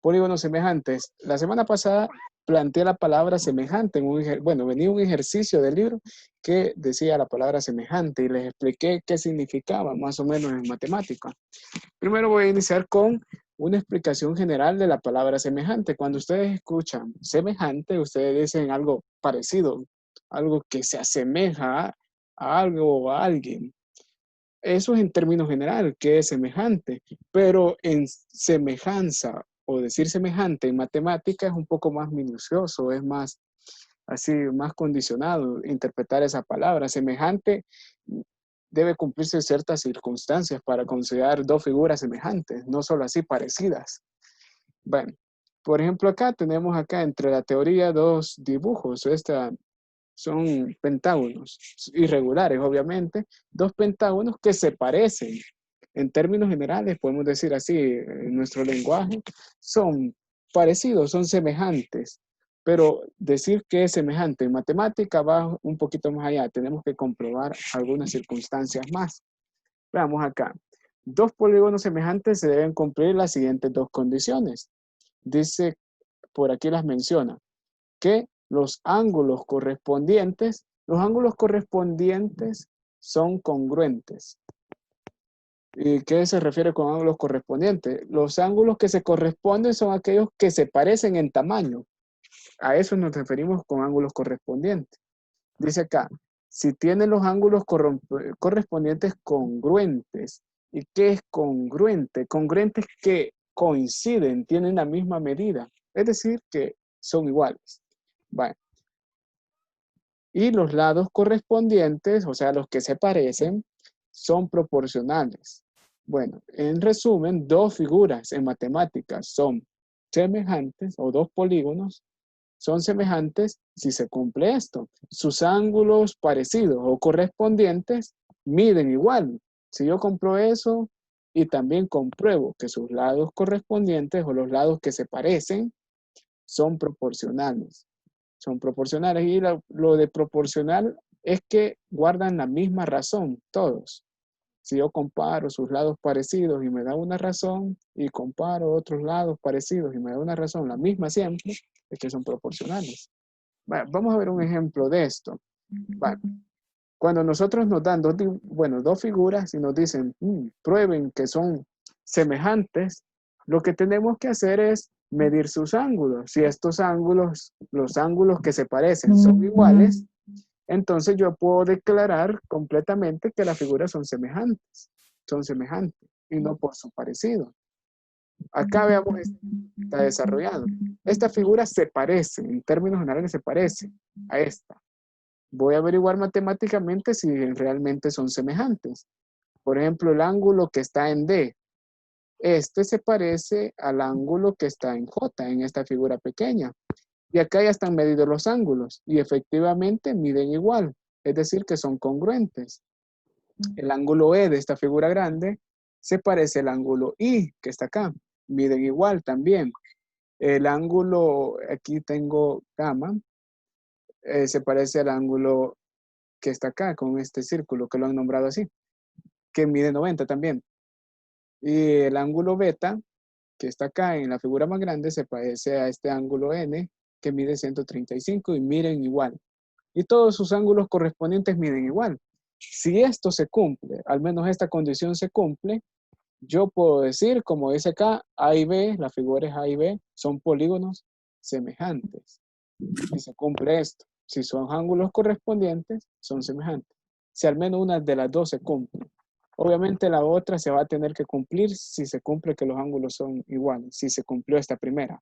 polígonos semejantes. La semana pasada planteé la palabra semejante. Bueno, venía un ejercicio del libro que decía la palabra semejante y les expliqué qué significaba más o menos en matemática. Primero voy a iniciar con una explicación general de la palabra semejante. Cuando ustedes escuchan semejante, ustedes dicen algo parecido, algo que se asemeja a algo o a alguien. Eso es en términos general, que es semejante, pero en semejanza o decir semejante en matemática es un poco más minucioso, es más así, más condicionado interpretar esa palabra. Semejante debe cumplirse ciertas circunstancias para considerar dos figuras semejantes, no solo así parecidas. Bueno, por ejemplo, acá tenemos acá entre la teoría dos dibujos. Son pentágonos irregulares, obviamente, dos pentágonos que se parecen. En términos generales, podemos decir así, en nuestro lenguaje, son parecidos, son semejantes. Pero decir que es semejante en matemática va un poquito más allá. Tenemos que comprobar algunas circunstancias más. Veamos acá. Dos polígonos semejantes se deben cumplir las siguientes dos condiciones. Dice, por aquí las menciona, que los ángulos correspondientes son congruentes. ¿Y qué se refiere con ángulos correspondientes? Los ángulos que se corresponden son aquellos que se parecen en tamaño. A eso nos referimos con ángulos correspondientes. Dice acá, si tienen los ángulos correspondientes congruentes. ¿Y qué es congruente? Congruente es que coinciden, tienen la misma medida. Es decir, que son iguales. Bueno. Y los lados correspondientes, o sea, los que se parecen, son proporcionales. Bueno, en resumen, dos figuras en matemáticas son semejantes, o dos polígonos son semejantes si se cumple esto. Sus ángulos parecidos o correspondientes miden igual. Si yo compro eso y también compruebo que sus lados correspondientes o los lados que se parecen son proporcionales. Son proporcionales y lo de proporcional es que guardan la misma razón todos. Si yo comparo sus lados parecidos y me da una razón y comparo otros lados parecidos y me da una razón, la misma siempre, es que son proporcionales. Bueno, vamos a ver un ejemplo de esto. Bueno, cuando nosotros nos dan dos figuras y nos dicen, prueben que son semejantes, lo que tenemos que hacer es medir sus ángulos. Si estos ángulos, los ángulos que se parecen son iguales, entonces yo puedo declarar completamente que las figuras son semejantes y no por su parecido. Acá veamos, está desarrollado. Esta figura se parece, en términos generales se parece a esta. Voy a averiguar matemáticamente si realmente son semejantes. Por ejemplo, el ángulo que está en D. Este se parece al ángulo que está en J, en esta figura pequeña. Y acá ya están medidos los ángulos y efectivamente miden igual, es decir, que son congruentes. El ángulo E de esta figura grande se parece al ángulo I que está acá, miden igual también. El ángulo, aquí tengo gamma, se parece al ángulo que está acá con este círculo que lo han nombrado así, que mide 90 también. Y el ángulo beta, que está acá en la figura más grande, se parece a este ángulo N, que mide 135 y miren igual. Y todos sus ángulos correspondientes miden igual. Si esto se cumple, al menos esta condición se cumple, yo puedo decir, como dice acá, A y B, las figuras A y B, son polígonos semejantes. Si se cumple esto, si son ángulos correspondientes, son semejantes. Si al menos una de las dos se cumple. Obviamente la otra se va a tener que cumplir si se cumple que los ángulos son iguales, si se cumplió esta primera.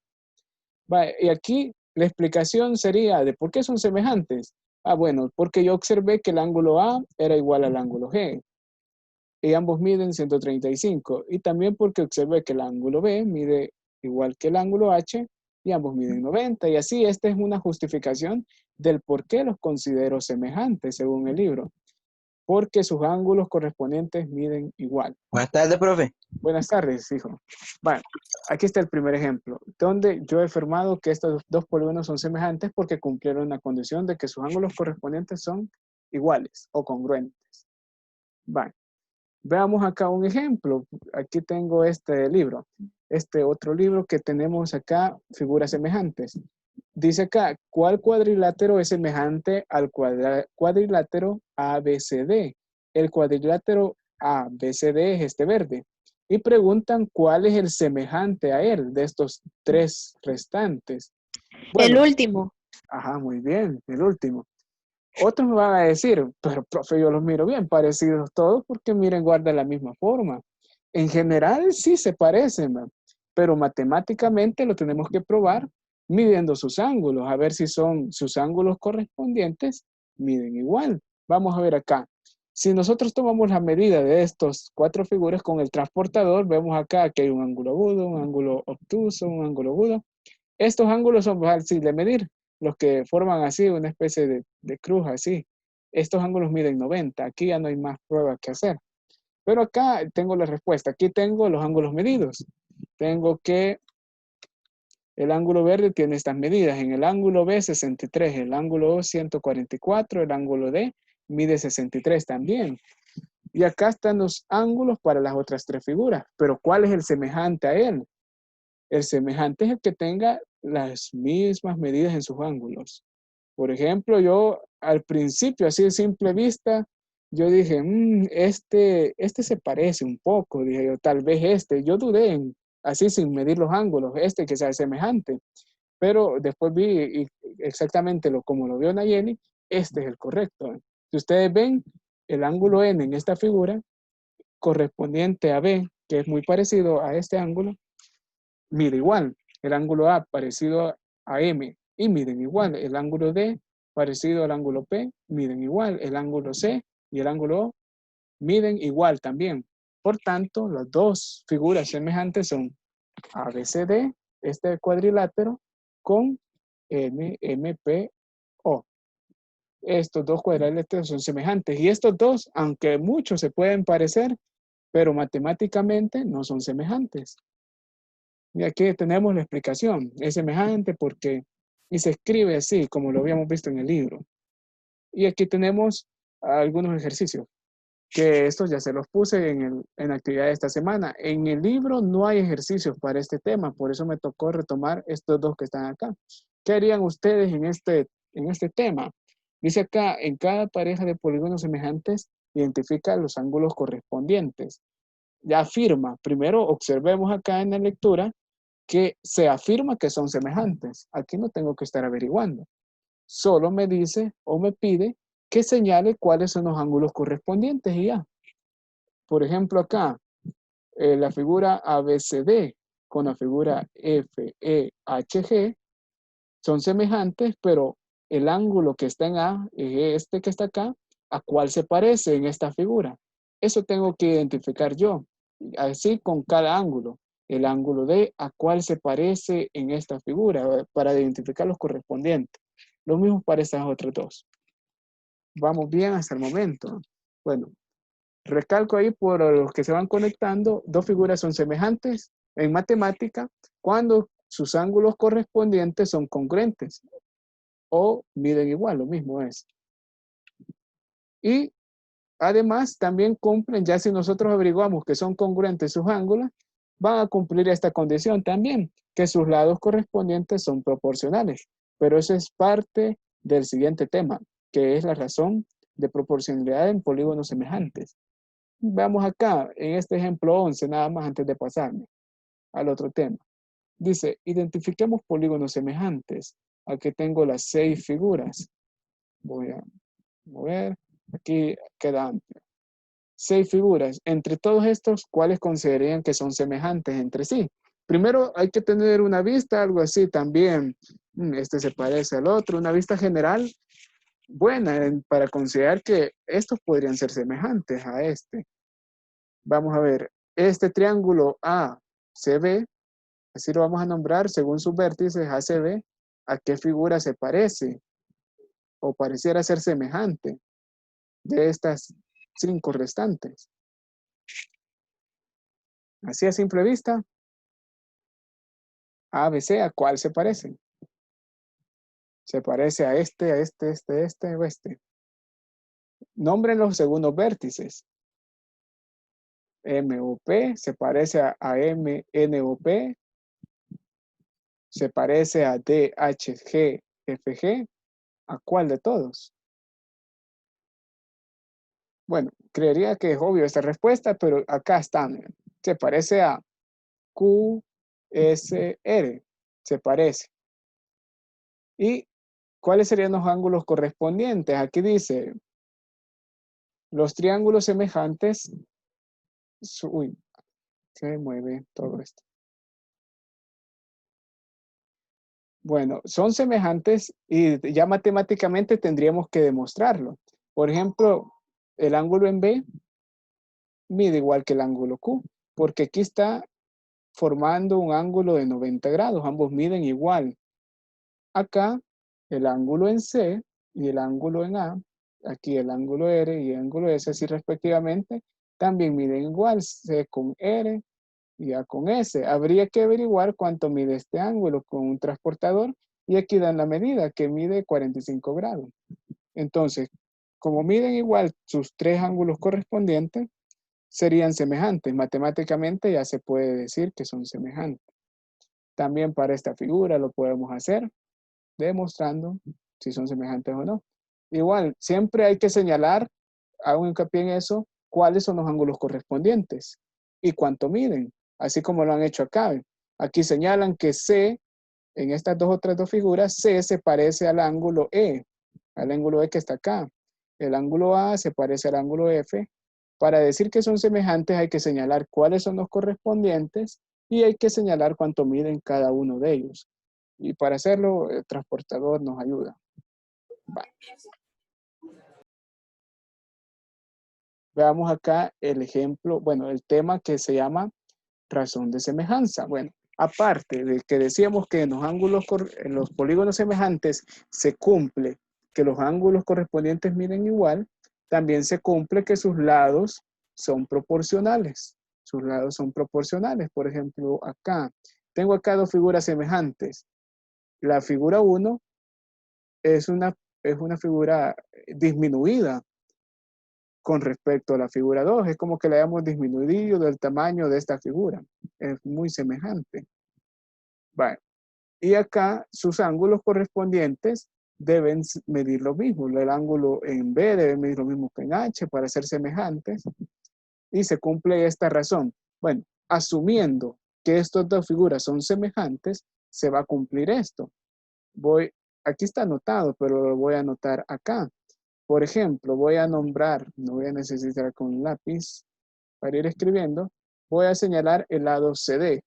Y aquí la explicación sería de por qué son semejantes. Bueno, porque yo observé que el ángulo A era igual al ángulo G y ambos miden 135. Y también porque observé que el ángulo B mide igual que el ángulo H y ambos miden 90. Y así esta es una justificación del por qué los considero semejantes según el libro. Porque sus ángulos correspondientes miden igual. Buenas tardes, profe. Buenas tardes, hijo. Bueno, aquí está el primer ejemplo, donde yo he afirmado que estos dos polígonos son semejantes porque cumplieron la condición de que sus ángulos correspondientes son iguales o congruentes. Bueno, Veamos acá un ejemplo. Aquí tengo este libro. Este otro libro que tenemos acá, figuras semejantes. Dice acá, ¿cuál cuadrilátero es semejante al cuadrilátero ABCD? El cuadrilátero ABCD es este verde. Y preguntan cuál es el semejante a él de estos tres restantes. El Bueno, último. ajá, muy bien, el último. Otros me van a decir, pero profe, yo los miro bien parecidos todos porque miren, guardan la misma forma. En general sí se parecen, ¿no? Pero matemáticamente lo tenemos que probar midiendo sus ángulos, a ver si son sus ángulos correspondientes, miden igual. Vamos a ver acá. Si nosotros tomamos la medida de estos cuatro figuras con el transportador, vemos acá que hay un ángulo agudo, un ángulo obtuso, un ángulo agudo. Estos ángulos son fáciles de medir, los que forman así una especie de cruz así. Estos ángulos miden 90. Aquí ya no hay más pruebas que hacer. Pero acá tengo la respuesta. Aquí tengo los ángulos medidos. Tengo que el ángulo verde tiene estas medidas. En el ángulo B, 63. El ángulo O, 144. El ángulo D mide 63 también. Y acá están los ángulos para las otras tres figuras. Pero ¿cuál es el semejante a él? El semejante es el que tenga las mismas medidas en sus ángulos. Por ejemplo, yo al principio, así de simple vista, yo dije, este se parece un poco, dije yo, tal vez este. Yo dudé así sin medir los ángulos, este que sea semejante. Pero después vi exactamente como lo vio Nayeli, este es el correcto. Si ustedes ven el ángulo N en esta figura, correspondiente a B, que es muy parecido a este ángulo, mide igual. El ángulo A parecido a M y miden igual. El ángulo D parecido al ángulo P miden igual. El ángulo C y el ángulo O miden igual también. Por tanto, las dos figuras semejantes son ABCD, este cuadrilátero, con NMPO. Estos dos cuadriláteros son semejantes. Y estos dos, aunque muchos se pueden parecer, pero matemáticamente no son semejantes. Y aquí tenemos la explicación. Es semejante porque, y se escribe así, como lo habíamos visto en el libro. Y aquí tenemos algunos ejercicios, que estos ya se los puse en la actividad de esta semana. En el libro no hay ejercicios para este tema, por eso me tocó retomar estos dos que están acá. ¿Qué harían ustedes en este tema? Dice acá, en cada pareja de polígonos semejantes, identifica los ángulos correspondientes. Ya afirma, primero observemos acá en la lectura, que se afirma que son semejantes. Aquí no tengo que estar averiguando. Solo me dice o me pide que señale cuáles son los ángulos correspondientes y ya. Por ejemplo, acá, la figura ABCD con la figura FEHG son semejantes, pero el ángulo que está en A, este que está acá, ¿a cuál se parece en esta figura? Eso tengo que identificar yo, así con cada ángulo. El ángulo D, ¿a cuál se parece en esta figura? Para identificar los correspondientes. Lo mismo para estas otras dos. Vamos bien hasta el momento. Bueno, recalco ahí por los que se van conectando, dos figuras son semejantes en matemática cuando sus ángulos correspondientes son congruentes o miden igual, lo mismo es. Y además también cumplen, ya si nosotros averiguamos que son congruentes sus ángulos, van a cumplir esta condición también, que sus lados correspondientes son proporcionales. Pero eso es parte del siguiente tema, que es la razón de proporcionalidad en polígonos semejantes. Veamos acá, en este ejemplo 11, nada más antes de pasarme al otro tema. Dice, identifiquemos polígonos semejantes. Aquí tengo las 6 figuras. Voy a mover. Aquí queda amplio. 6 figuras. Entre todos estos, ¿cuáles considerarían que son semejantes entre sí? Primero hay que tener una vista, algo así también. Este se parece al otro. Una vista general buena para considerar que estos podrían ser semejantes a este. Vamos a ver. Este triángulo ACB, así lo vamos a nombrar según sus vértices ACB, ¿a qué figura se parece? O pareciera ser semejante de estas 5 restantes. Así a simple vista, A, B, C, ¿a cuál se parece? Se parece a este o este. Nombren los segundos vértices. MOP se parece a MNOP, se parece a DHGFG. ¿A cuál de todos? Bueno, creería que es obvio esta respuesta, pero acá está. Miren. Se parece a QSR. Se parece. ¿Y cuáles serían los ángulos correspondientes? Aquí dice, los triángulos semejantes. Uy, se mueve todo esto. Bueno, son semejantes y ya matemáticamente tendríamos que demostrarlo. Por ejemplo, el ángulo en B mide igual que el ángulo Q, porque aquí está formando un ángulo de 90 grados, ambos miden igual. Acá, el ángulo en C y el ángulo en A, aquí el ángulo R y el ángulo S, así respectivamente, también miden igual, C con R y A con S. Habría que averiguar cuánto mide este ángulo con un transportador y aquí dan la medida que mide 45 grados. Entonces, como miden igual sus tres ángulos correspondientes, serían semejantes. Matemáticamente ya se puede decir que son semejantes. También para esta figura lo podemos hacer demostrando si son semejantes o no. Igual, siempre hay que señalar, hago hincapié en eso, cuáles son los ángulos correspondientes y cuánto miden, así como lo han hecho acá. Aquí señalan que C, en estas otras dos figuras, C se parece al ángulo E que está acá. El ángulo A se parece al ángulo F. Para decir que son semejantes hay que señalar cuáles son los correspondientes y hay que señalar cuánto miden cada uno de ellos. Y para hacerlo, el transportador nos ayuda. Vale. Veamos acá el ejemplo, bueno, el tema que se llama razón de semejanza. Bueno, aparte de que decíamos que en los polígonos semejantes se cumple que los ángulos correspondientes miden igual, también se cumple que sus lados son proporcionales. Sus lados son proporcionales. Por ejemplo, acá, tengo acá dos figuras semejantes. La figura 1 es una figura disminuida con respecto a la figura 2. Es como que le hayamos disminuido del tamaño de esta figura. Es muy semejante. Vale. Y acá sus ángulos correspondientes deben medir lo mismo. El ángulo en B debe medir lo mismo que en H para ser semejantes. Y se cumple esta razón. Bueno, asumiendo que estas dos figuras son semejantes, se va a cumplir esto. Aquí está anotado, pero lo voy a anotar acá. Por ejemplo, voy a nombrar, no voy a necesitar con un lápiz para ir escribiendo, voy a señalar el lado CD.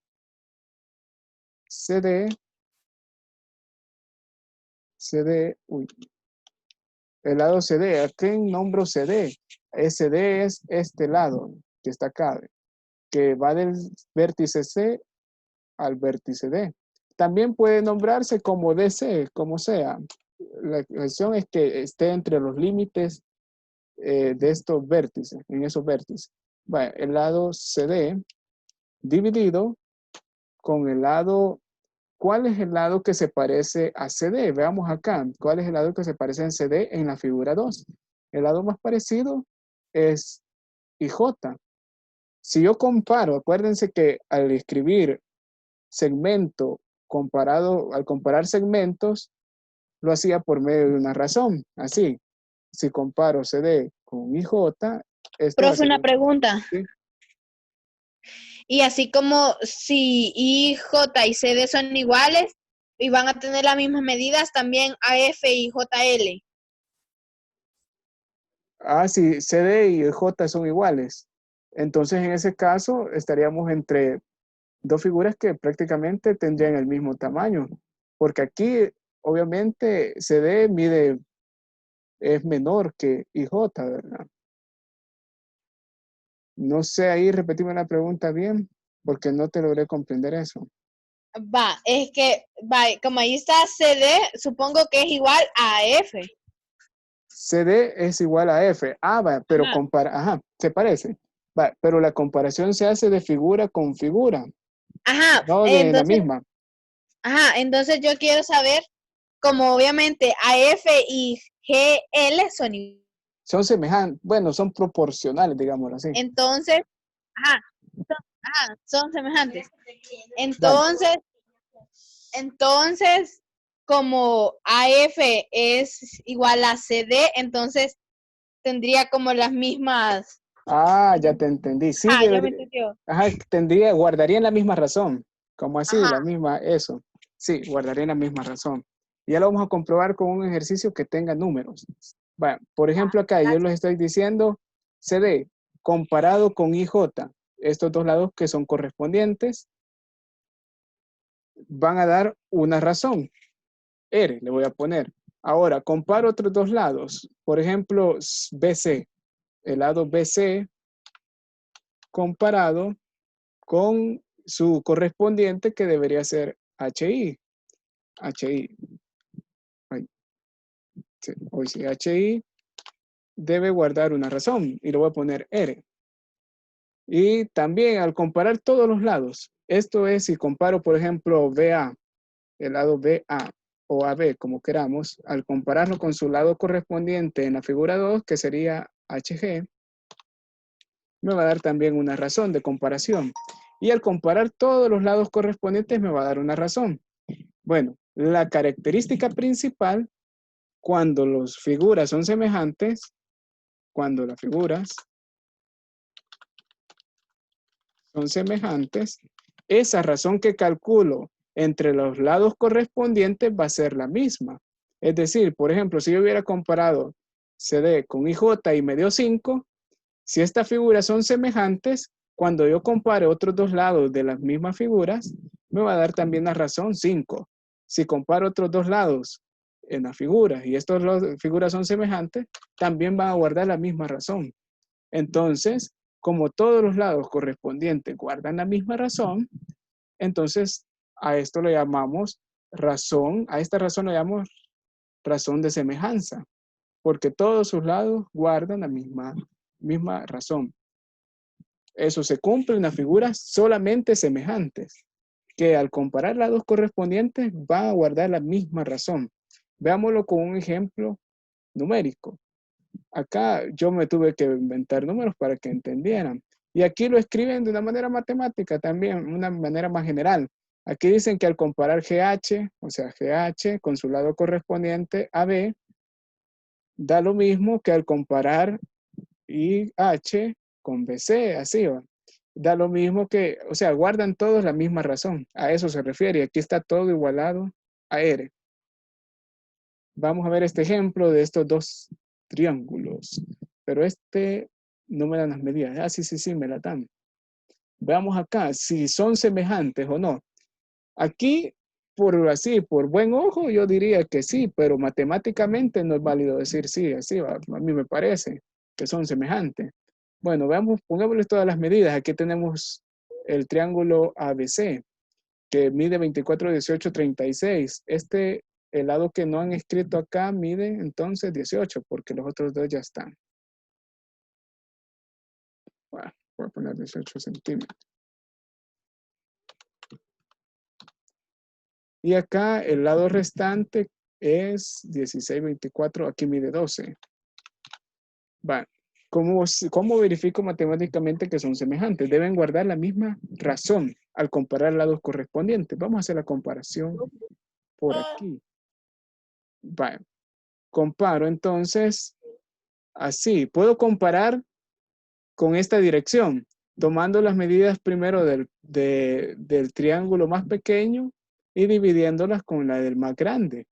El lado CD, ¿a qué nombro CD? CD es este lado que está acá, que va del vértice C al vértice D. También puede nombrarse como DC, como sea. La cuestión es que esté entre los límites de estos vértices, en esos vértices. Bueno, el lado CD dividido con el lado, ¿cuál es el lado que se parece a CD? Veamos acá, ¿cuál es el lado que se parece en CD en la figura 2? El lado más parecido es IJ. Si yo comparo, acuérdense que al escribir segmento al comparar segmentos, lo hacía por medio de una razón, así. Si comparo CD con IJ, esto va a Profe, ser... una pregunta. ¿sí? Y así como si IJ y CD son iguales y van a tener las mismas medidas, también AF y JL. Ah, sí, CD y J son iguales. Entonces, en ese caso, estaríamos entre dos figuras que prácticamente tendrían el mismo tamaño. Porque aquí, obviamente, CD es menor que IJ, ¿verdad? No sé, ahí repetime la pregunta bien, porque no te logré comprender eso. Es que, como ahí está CD, supongo que es igual a AF. CD es igual a F. Pero se parece. Pero la comparación se hace de figura con figura, Ajá, no de la misma. entonces yo quiero saber, como obviamente AF y GL son iguales. Son semejantes, bueno, son proporcionales, digámoslo así. Entonces, ajá, son semejantes. Dale. Entonces, como AF es igual a CD, entonces tendría como las mismas. Ah, ya te entendí. Sí, Ya me entendió. ajá, tendría, guardarían la misma razón. Como así, Ajá, la misma, eso. Sí, guardarían la misma razón. Ya lo vamos a comprobar con un ejercicio que tenga números. Bueno, por ejemplo, acá yo les estoy diciendo CD comparado con IJ. Estos dos lados que son correspondientes van a dar una razón. R, le voy a poner. Ahora, comparo otros dos lados. Por ejemplo, BC. El lado BC comparado con su correspondiente que debería ser HI. HI. Ay, sí, hoy sí, HI debe guardar una razón y le voy a poner R. Y también al comparar todos los lados, esto es si comparo, por ejemplo, BA, el lado BA o AB, como queramos, al compararlo con su lado correspondiente en la figura 2, que sería HG, me va a dar también una razón de comparación. Y al comparar todos los lados correspondientes me va a dar una razón. Bueno, la característica principal cuando las figuras son semejantes, cuando las figuras son semejantes, esa razón que calculo entre los lados correspondientes va a ser la misma. Es decir, por ejemplo, si yo hubiera comparado CD con IJ y me dio 5, si estas figuras son semejantes, cuando yo compare otros dos lados de las mismas figuras, me va a dar también la razón 5. Si comparo otros dos lados en las figuras y estas figuras son semejantes, también van a guardar la misma razón. Entonces, como todos los lados correspondientes guardan la misma razón, entonces a esto le llamamos razón, a esta razón le llamamos razón de semejanza, porque todos sus lados guardan la misma razón. Eso se cumple en las figuras solamente semejantes, que al comparar lados correspondientes van a guardar la misma razón. Veámoslo con un ejemplo numérico. Acá yo me tuve que inventar números para que entendieran. Y aquí lo escriben de una manera matemática también, una manera más general. Aquí dicen que al comparar GH, o sea, GH con su lado correspondiente a B, da lo mismo que al comparar IH con BC, así va. Da lo mismo que, o sea, guardan todos la misma razón. A eso se refiere. Y aquí está todo igualado a R. Vamos a ver este ejemplo de estos dos triángulos. Pero este no me dan las medidas. Ah, sí, sí, sí, me la dan. Veamos acá si son semejantes o no. Aquí, por así, por buen ojo, yo diría que sí, pero matemáticamente no es válido decir sí, así, a mí me parece que son semejantes. Bueno, veamos, pongámosle todas las medidas. Aquí tenemos el triángulo ABC, que mide 24, 18, 36. El lado que no han escrito acá mide entonces 18, porque los otros dos ya están. Bueno, voy a poner 18 centímetros. Y acá el lado restante es 16, 24, aquí mide 12. Bueno, ¿cómo verifico matemáticamente que son semejantes? Deben guardar la misma razón al comparar lados correspondientes. Vamos a hacer la comparación por aquí. Bueno, comparo entonces así. Puedo comparar con esta dirección, tomando las medidas primero del triángulo más pequeño y dividiéndolas con la del más grande.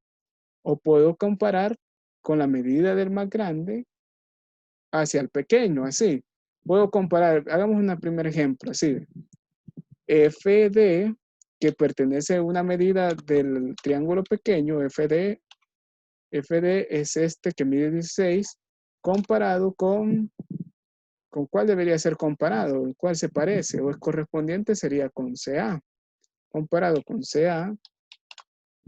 O puedo comparar con la medida del más grande hacia el pequeño, así. Puedo comparar, hagamos un primer ejemplo, así. FD, que pertenece a una medida del triángulo pequeño, FD es este que mide 16, comparado ¿con cuál debería ser comparado? ¿Cuál se parece? O es correspondiente sería con CA. Comparado con CA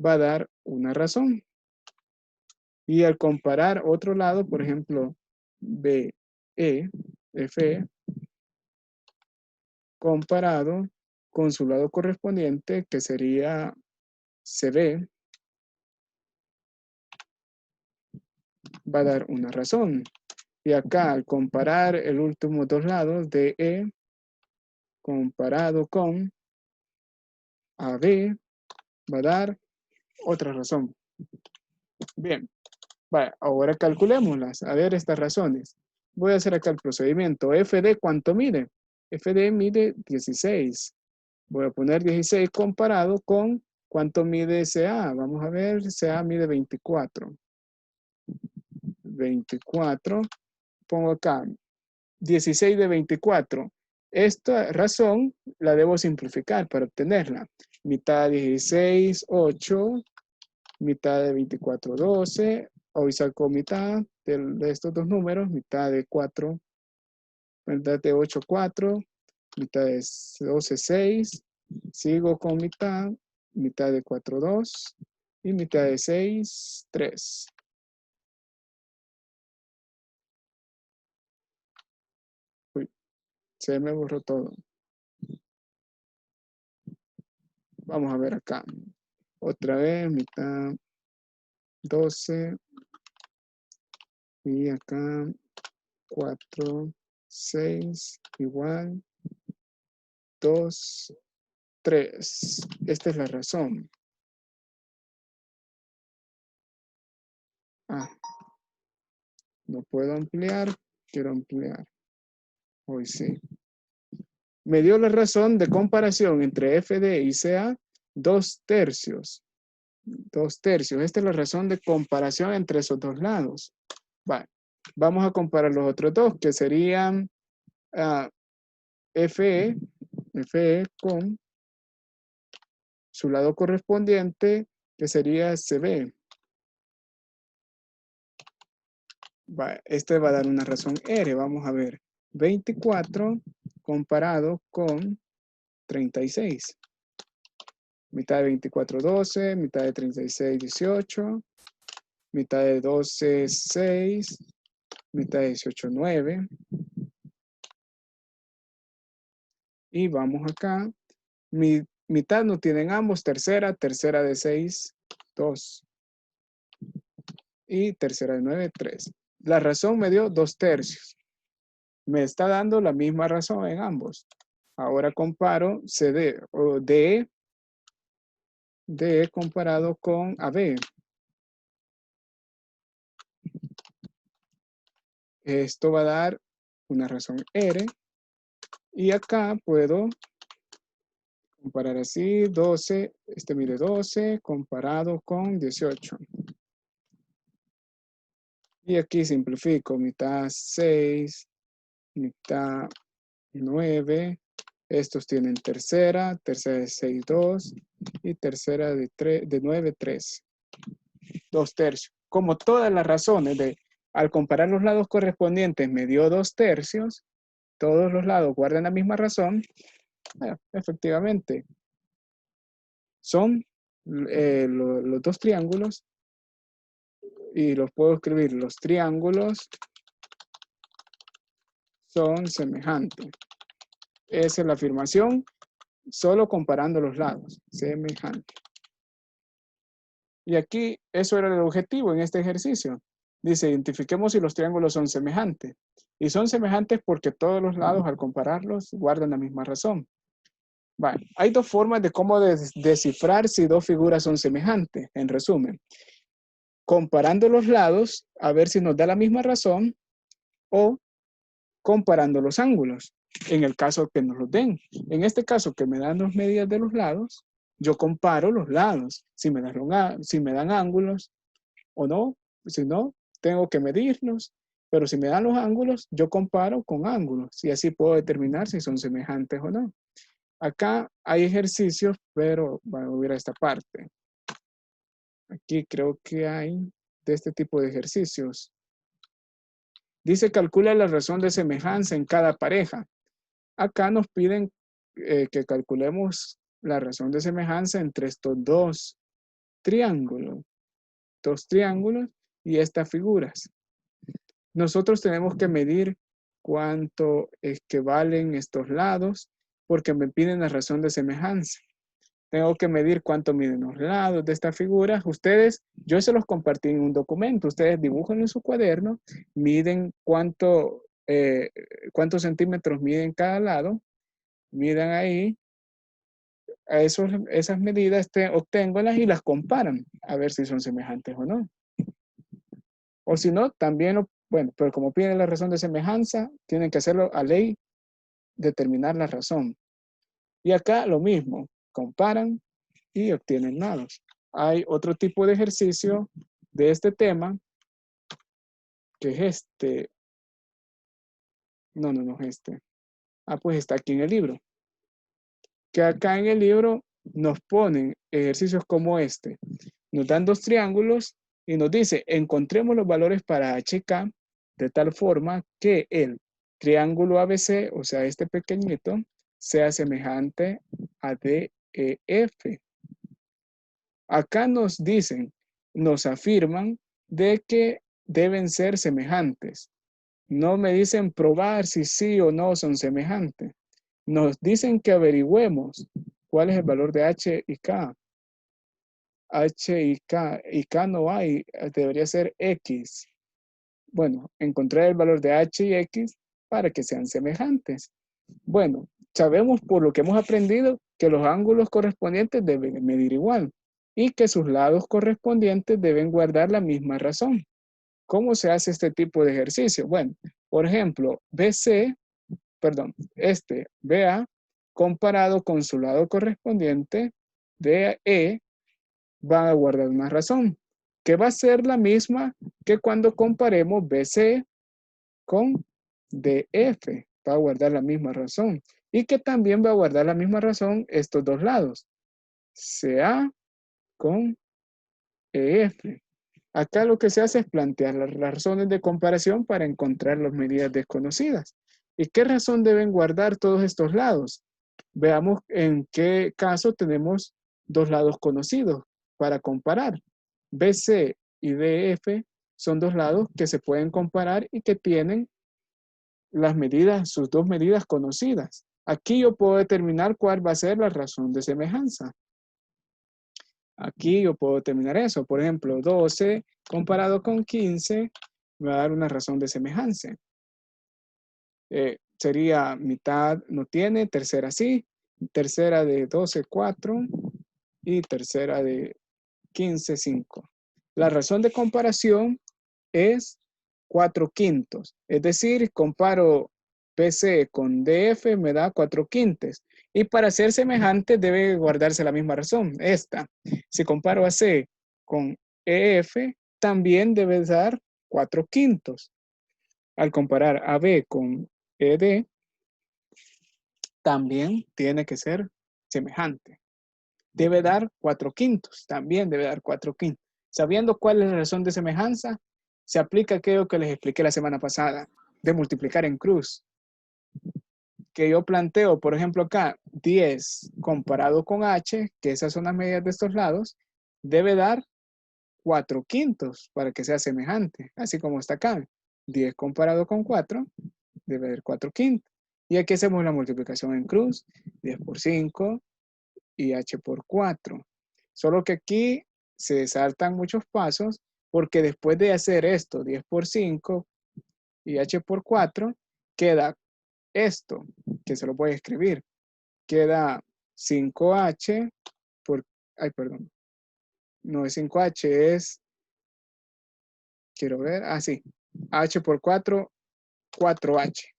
va a dar una razón. Y al comparar otro lado, por ejemplo, BE, FE, comparado con su lado correspondiente, que sería CB, va a dar una razón. Y acá, al comparar el último dos lados, DE comparado con AB va a dar otra razón. Bien, vaya, ahora calculémoslas. A ver estas razones. Voy a hacer acá el procedimiento. FD, ¿cuánto mide? FD mide 16. Voy a poner 16 comparado con ¿cuánto mide CA? Vamos a ver, CA mide 24. 24. Pongo acá 16 de 24. Esta razón la debo simplificar para obtenerla. Mitad de 16, 8. Mitad de 24, 12. Hoy saco mitad de estos dos números. Mitad de 4. Mitad de 8, 4. Mitad de 12, 6. Sigo con mitad. Mitad de 4, 2. Y mitad de 6, 3. Uy, se me borró todo. Vamos a ver acá. Otra vez, mitad 12. Y acá 4, 6, igual. 2, 3. Esta es la razón. Ah, no puedo ampliar. Quiero ampliar. Hoy sí. Me dio la razón de comparación entre FD y CA 2/3. 2/3. Esta es la razón de comparación entre esos dos lados. Vale. Vamos a comparar los otros dos, que serían FE con su lado correspondiente, que sería CB. Este va a dar una razón R. Vamos a ver. 24 comparado con 36. Mitad de 24, 12. Mitad de 36, 18. Mitad de 12, 6. Mitad de 18, 9. Y vamos acá. Mitad no tienen ambos. Tercera de 6, 2. Y tercera de 9, 3. La razón me dio 2/3. Me está dando la misma razón en ambos. Ahora comparo CD o DE comparado con AB. Esto va a dar una razón R. Y acá puedo comparar así, 12, este mide 12 comparado con 18. Y aquí simplifico, mitad 6, mitad 9. Estos tienen tercera de 6, 2. Y tercera de 9, 3. 2/3. Como todas las razones al comparar los lados correspondientes me dio 2/3, todos los lados guardan la misma razón, efectivamente, son los dos triángulos y los puedo escribir. Los triángulos son semejantes. Esa es la afirmación, solo comparando los lados, semejante. Y aquí, eso era el objetivo en este ejercicio. Dice, identifiquemos si los triángulos son semejantes. Y son semejantes porque todos los lados, al compararlos, guardan la misma razón. Vale. Hay dos formas de cómo descifrar si dos figuras son semejantes, en resumen. Comparando los lados, a ver si nos da la misma razón, o comparando los ángulos, en el caso que nos los den. En este caso, que me dan las medidas de los lados, yo comparo los lados, si me dan ángulos o no. Si no, tengo que medirlos, pero si me dan los ángulos, yo comparo con ángulos y así puedo determinar si son semejantes o no. Acá hay ejercicios, pero bueno, voy a ir a esta parte. Aquí creo que hay de este tipo de ejercicios. Dice, calcula la razón de semejanza en cada pareja. Acá nos piden que calculemos la razón de semejanza entre estos dos triángulos. Dos triángulos y estas figuras. Nosotros tenemos que medir cuánto es que valen estos lados porque me piden la razón de semejanza. Tengo que medir cuánto miden los lados de esta figura. Ustedes, yo se los compartí en un documento. Ustedes dibujan en su cuaderno, miden cuántos centímetros miden cada lado midan ahí, esas medidas, obténganlas y las comparan a ver si son semejantes o no. O si no, también, bueno, pero como piden la razón de semejanza, tienen que hacerlo a ley, determinar la razón. Y acá lo mismo, comparan y obtienen lados. Hay otro tipo de ejercicio de este tema, que es este. No es este. Pues está aquí en el libro. Que acá en el libro nos ponen ejercicios como este. Nos dan dos triángulos y nos dice, encontremos los valores para HK de tal forma que el triángulo ABC, o sea, este pequeñito, sea semejante a DEF. Acá nos dicen, nos afirman de que deben ser semejantes. No me dicen probar si sí o no son semejantes. Nos dicen que averigüemos cuál es el valor de H y K. H y K no hay, debería ser X. Bueno, encontrar el valor de H y X para que sean semejantes. Bueno, sabemos por lo que hemos aprendido que los ángulos correspondientes deben medir igual y que sus lados correspondientes deben guardar la misma razón. ¿Cómo se hace este tipo de ejercicio? Bueno, por ejemplo, BA comparado con su lado correspondiente, DE va a guardar una razón, que va a ser la misma que cuando comparemos BC con DF, va a guardar la misma razón, y que también va a guardar la misma razón estos dos lados, CA con EF. Acá lo que se hace es plantear las razones de comparación para encontrar las medidas desconocidas. ¿Y qué razón deben guardar todos estos lados? Veamos en qué caso tenemos dos lados conocidos para comparar. BC y DF son dos lados que se pueden comparar y que tienen las medidas, sus dos medidas conocidas. Aquí yo puedo determinar cuál va a ser la razón de semejanza. Aquí yo puedo determinar eso. Por ejemplo, 12 comparado con 15 me va a dar una razón de semejanza. Sería mitad no tiene, tercera sí, tercera de 12, 4 y tercera de 15, 5. La razón de comparación es 4/5. Es decir, comparo PC con DF, me da 4/5. Y para ser semejante debe guardarse la misma razón, esta. Si comparo a C con EF, también debe dar 4/5. Al comparar a B con ED, también tiene que ser semejante. Debe dar 4/5, también debe dar 4/5. Sabiendo cuál es la razón de semejanza, se aplica aquello que les expliqué la semana pasada, de multiplicar en cruz. Que yo planteo, por ejemplo, acá, 10 comparado con H, que esas son las medidas de estos lados, debe dar 4/5 para que sea semejante, así como está acá. 10 comparado con 4, debe dar 4/5. Y aquí hacemos la multiplicación en cruz, 10 por 5 y H por 4. Solo que aquí se saltan muchos pasos porque después de hacer esto, 10 por 5 y H por 4, queda esto, que se lo voy a escribir. Queda 5H por, perdón, no es 5H, es, quiero ver, sí, H por 4, 4H.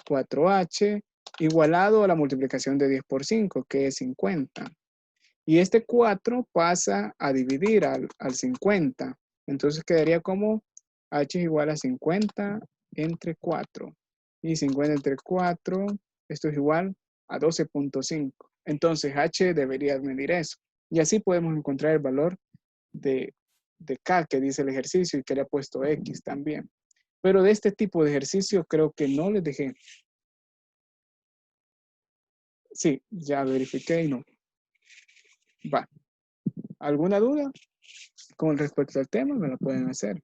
4H igualado a la multiplicación de 10 por 5, que es 50. Y este 4 pasa a dividir al 50. Entonces quedaría como H es igual a 50 entre 4. Y 50 entre 4, esto es igual a 12.5. Entonces H debería medir eso. Y así podemos encontrar el valor de K que dice el ejercicio y que le ha puesto X también. Pero de este tipo de ejercicio creo que no les dejé. Sí, ya verifiqué y no. Va. ¿Alguna duda con respecto al tema? Me la pueden hacer.